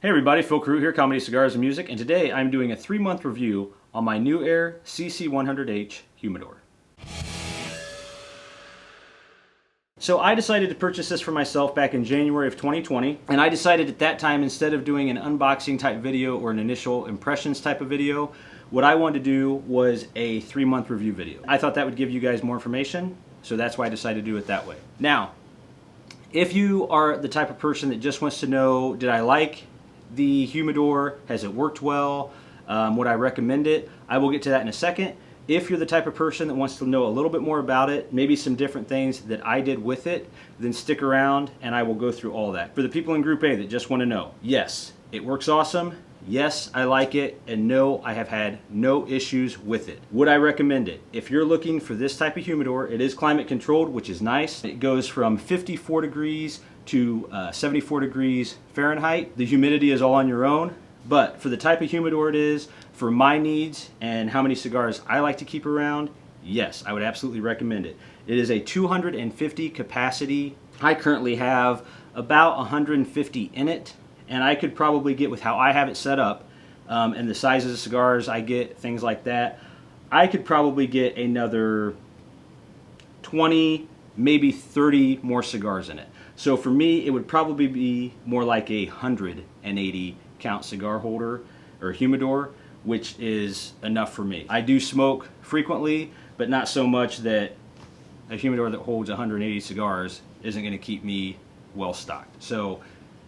Hey everybody, Phil Carew here, Comedy, Cigars, and Music, and today I'm doing a 3-month review on my NewAir CC-100H Humidor. So I decided to purchase this for myself back in January of 2020, and I decided at that time, instead of doing an unboxing type video or an initial impressions type of video, what I wanted to do was a 3-month review video. I thought that would give you guys more information, so that's why I decided to do it that way. Now, if you are the type of person that just wants to know, did I like the humidor, has it worked well, would I recommend it, I will get to that in a second. If you're the type of person that wants to know a little bit more about it, maybe some different things that I did with it, then stick around and I will go through all that. For the people in Group A that just want to know, yes, it works awesome, yes, I like it, and no, I have had no issues with it. Would I recommend it? If you're looking for this type of humidor, it is climate controlled, which is nice. It goes from 54 degrees to 74 degrees Fahrenheit. The humidity is all on your own, but for the type of humidor it is, for my needs and how many cigars I like to keep around, yes, I would absolutely recommend it. It is a 250 capacity. I currently have about 150 in it, and I could probably get, with how I have it set up and the sizes of cigars I get, things like that, I could probably get another 20, maybe 30 more cigars in it. So for me, it would probably be more like a 180 count cigar holder or humidor, which is enough for me. I do smoke frequently, but not so much that a humidor that holds 180 cigars isn't going to keep me well stocked. So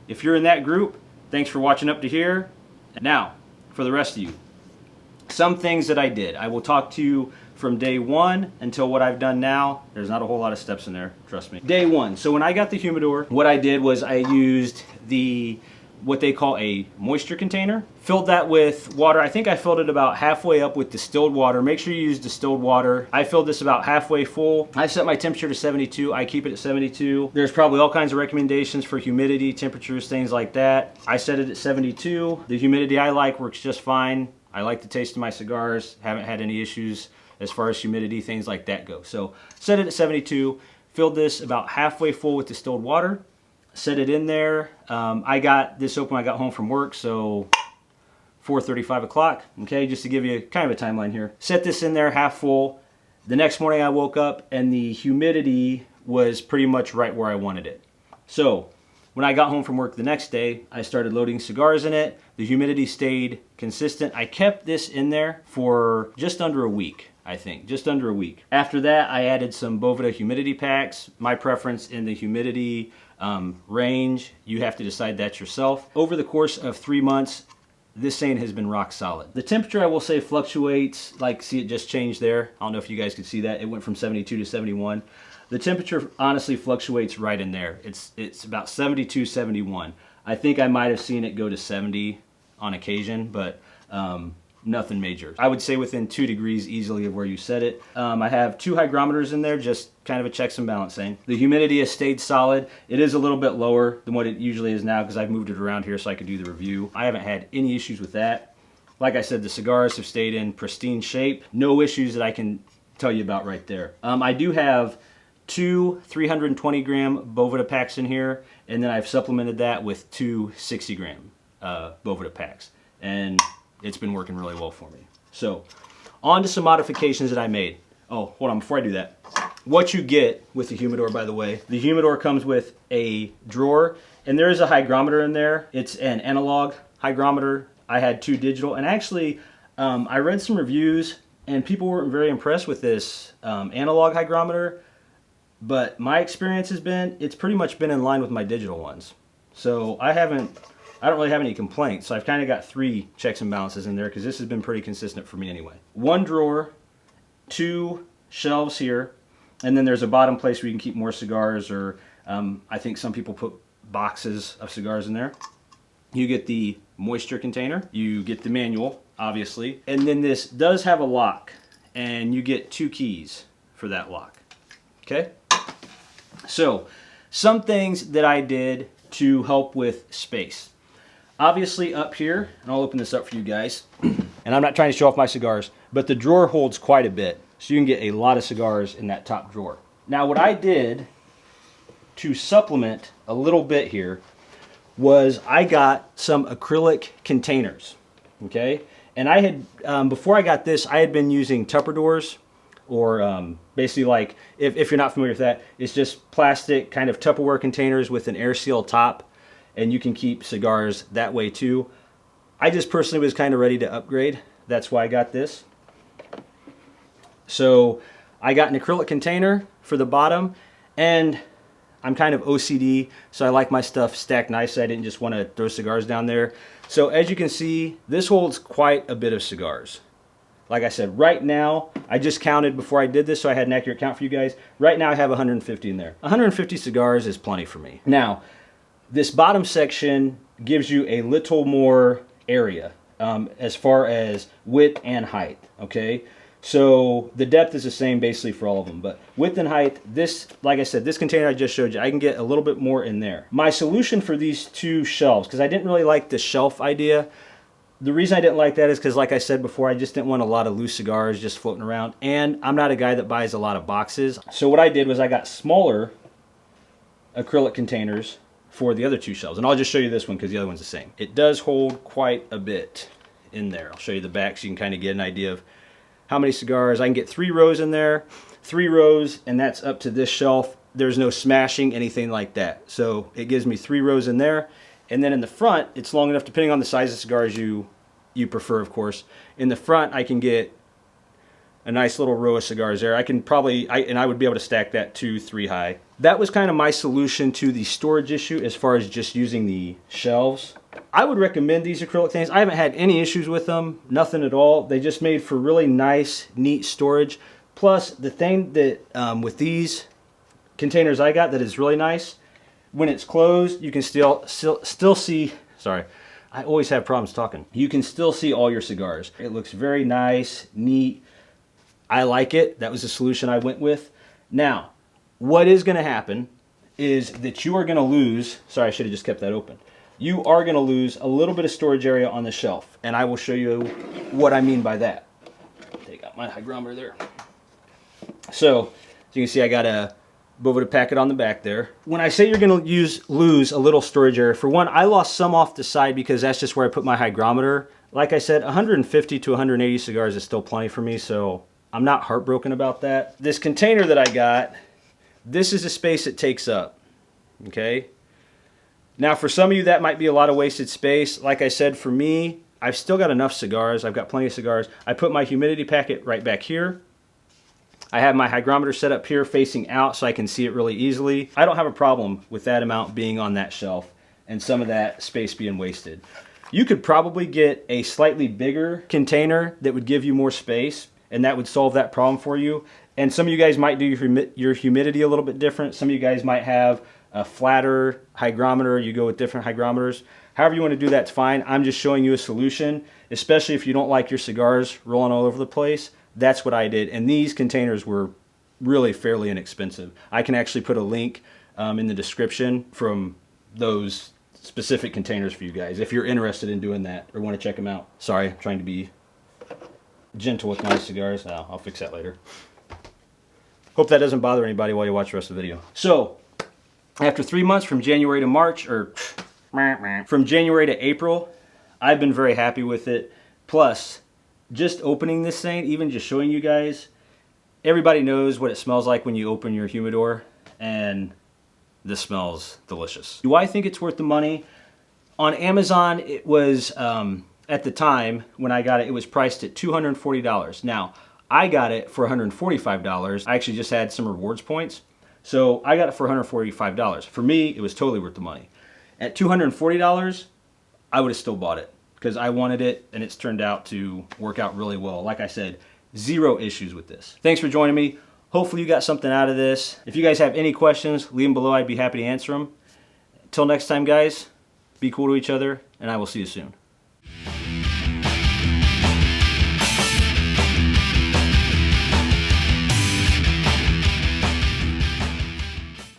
if you're in that group, thanks for watching up to here. Now, for the rest of you, some things that I did. I will talk to you from day one until what I've done now. There's not a whole lot of steps in there, trust me. Day one, so when I got the humidor, what I did was I used what they call a moisture container. Filled that with water. I think I filled it about halfway up with distilled water. Make sure you use distilled water. I filled this about halfway full. I set my temperature to 72. I keep it at 72. There's probably all kinds of recommendations for humidity, temperatures, things like that. I set it at 72. The humidity I like works just fine. I like the taste of my cigars. Haven't had any issues as far as humidity, things like that go. So set it at 72. Filled this about halfway full with distilled water. Set it in there. I got this open when I got home from work, so 4:30, 5 o'clock, okay, just to give you kind of a timeline here. Set this in there half full. The next morning I woke up and the humidity was pretty much right where I wanted it. So when I got home from work the next day, I started loading cigars in it. The humidity stayed consistent. I kept this in there for just under a week, I think, just under a week. After that, I added some Boveda humidity packs. My preference in the humidity range, you have to decide that yourself. Over the course of 3 months, this thing has been rock solid. The temperature, I will say, fluctuates. Like, see, it just changed there. I don't know if you guys could see that. It went from 72 to 71. The temperature honestly fluctuates right in there. It's about 72, 71. I think I might have seen it go to 70 on occasion, but nothing major. I would say within 2 degrees easily of where you set it. I have 2 hygrometers in there, just kind of a checks and balancing. The humidity has stayed solid. It is a little bit lower than what it usually is now because I've moved it around here so I could do the review. I haven't had any issues with that. Like I said, the cigars have stayed in pristine shape. No issues that I can tell you about right there. I do have 2 320 gram Boveda packs in here, and then I've supplemented that with 2 60 gram Boveda packs. And it's been working really well for me. So, on to some modifications that I made. Oh, hold on, before I do that. What you get with the humidor, by the way, the humidor comes with a drawer, and there is a hygrometer in there. It's an analog hygrometer. I had 2 digital, and actually, I read some reviews, and people weren't very impressed with this analog hygrometer, but my experience has been, it's pretty much been in line with my digital ones. So I don't really have any complaints, so I've kind of got 3 checks and balances in there because this has been pretty consistent for me anyway. 1 drawer, 2 shelves here, and then there's a bottom place where you can keep more cigars, or I think some people put boxes of cigars in there. You get the moisture container, you get the manual, obviously, and then this does have a lock, and you get 2 keys for that lock, okay? So, some things that I did to help with space. Obviously up here, and I'll open this up for you guys, and I'm not trying to show off my cigars, but the drawer holds quite a bit, so you can get a lot of cigars in that top drawer. Now what I did to supplement a little bit here was I got some acrylic containers, okay? And I had, before I got this, I had been using Tupperdoors, or basically like, if you're not familiar with that, it's just plastic kind of Tupperware containers with an air seal top, and you can keep cigars that way too. I just personally was kind of ready to upgrade. That's why I got this. So I got an acrylic container for the bottom, and I'm kind of OCD, so I like my stuff stacked nice. I didn't just want to throw cigars down there. So as you can see, this holds quite a bit of cigars. Like I said, right now, I just counted before I did this, so I had an accurate count for you guys. Right now I have 150 in there. 150 cigars is plenty for me. Now, this bottom section gives you a little more area as far as width and height, okay? So the depth is the same basically for all of them, but width and height, this, like I said, this container I just showed you, I can get a little bit more in there. My solution for these two shelves, because I didn't really like the shelf idea. The reason I didn't like that is because, like I said before, I just didn't want a lot of loose cigars just floating around, and I'm not a guy that buys a lot of boxes. So what I did was I got smaller acrylic containers for the other two shelves, and I'll just show you this one because the other one's the same. It does hold quite a bit in there. I'll show you the back so you can kind of get an idea of how many cigars. I can get 3 rows in there, 3 rows, and that's up to this shelf. There's no smashing, anything like that. So it gives me 3 rows in there. And then in the front, it's long enough, depending on the size of cigars you prefer, of course. In the front, I can get a nice little row of cigars there. I can probably, and I would be able to stack that 2, 3 high. That was kind of my solution to the storage issue as far as just using the shelves. I would recommend these acrylic things. I haven't had any issues with them, nothing at all. They just made for really nice, neat storage. Plus, the thing that with these containers I got that is really nice, when it's closed, you can still see, sorry, I always have problems talking. You can still see all your cigars. It looks very nice, neat. I like it. That was the solution I went with. Now, what is going to happen is that you are going to lose, sorry, I should have just kept that open. You are going to lose a little bit of storage area on the shelf, and I will show you what I mean by that. Take out my hygrometer there. So, as you can see, I got a Boveda packet on the back there. When I say you're going to lose a little storage area, for one, I lost some off the side because that's just where I put my hygrometer. Like I said, 150 to 180 cigars is still plenty for me, so I'm not heartbroken about that. This container that I got, this is the space it takes up, okay? Now, for some of you, that might be a lot of wasted space. Like I said, for me, I've still got enough cigars. I've got plenty of cigars. I put my humidity packet right back here. I have my hygrometer set up here facing out so I can see it really easily. I don't have a problem with that amount being on that shelf and some of that space being wasted. You could probably get a slightly bigger container that would give you more space, and that would solve that problem for you. And some of you guys might do your humidity a little bit different. Some of you guys might have a flatter hygrometer. You go with different hygrometers. However you want to do that's fine. I'm just showing you a solution, especially if you don't like your cigars rolling all over the place. That's what I did. And these containers were really fairly inexpensive. I can actually put a link in the description from those specific containers for you guys if you're interested in doing that or want to check them out. Sorry, I'm trying to be gentle with my cigars. No, I'll fix that later. Hope that doesn't bother anybody while you watch the rest of the video. So, after 3 months from January to March, or from January to April, I've been very happy with it. Plus, just opening this thing, even just showing you guys, everybody knows what it smells like when you open your humidor, and this smells delicious. Do I think it's worth the money? On Amazon, it was, at the time when I got it, it was priced at $240. Now, I got it for $145. I actually just had some rewards points. So I got it for $145. For me, it was totally worth the money. At $240, I would have still bought it because I wanted it, and it's turned out to work out really well. Like I said, 0 issues with this. Thanks for joining me. Hopefully you got something out of this. If you guys have any questions, leave them below. I'd be happy to answer them. Until next time, guys, be cool to each other, and I will see you soon.